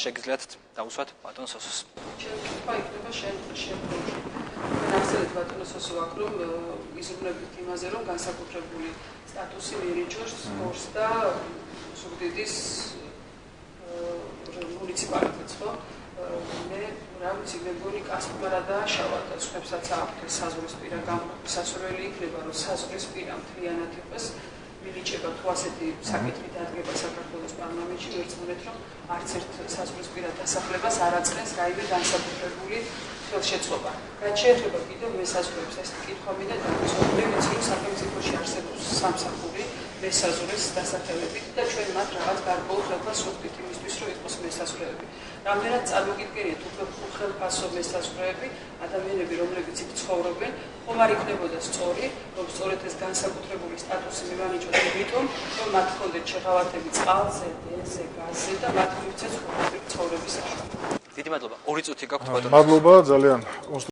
შეგიძლიათ დავუსვათ ბატონ სოსოს. ჩემი კითხვა იქნება შემდგომში. ახსენეთ ბატონო სოსო აქ რომ იზრუნებით იმაზე რომ განსაკუთრებული სტატუსი მიანიჭოს სპორტს და ზუგდიდის მუნიციპალიტეტს ხო? მე რა ვიცი მე მგონი კასპარა და შავა და სხვებსაც აქვთ საზღვრისპირა სასურველი იქნება რომ საზღვრისპირა მთლიანად იყოს მინიჭება თუ ასეთი საკითხი დადგება საქართველოს პარლამენტში ვერცმუნეთ რომ არც ერთ საზღვრისპირა დასახლებას არ აწყენს რაიმე განსაკუთრებული ხელშეწყობა. რაც შეეხება კიდევ მესაზღვრეებს ეს კითხვა მინდა დავიცვათ მე ვიცი რომ სახელმწიფოში არსებობს სამსახური მესაზღვრეს დასახელებით და ჩვენ მათ რაღაც გარკვეულ ხელფასს ვუხდით იმისთვის რომ იყოს მესაზღვრეები. რამდენად წარმოგიდგენიათ უფრო ხელფასო მესაზღვრეები ადამიანები რომლებიც იქ ცხოვრობენ ხომ არ იქნებოდა სწორი რომ სწორედ ეს განსაკუთრებული სტატუსი მივანიჭოთ იმიტომ რომ მათ ჰქონდეთ შეღავათები წყალზე, დენზე, გაზზე და მათ მივცეს ცხოვრების საშუალება. დიდი მადლობა. 2 წუთი გაქვთ ბატონო. მადლობა ძალიან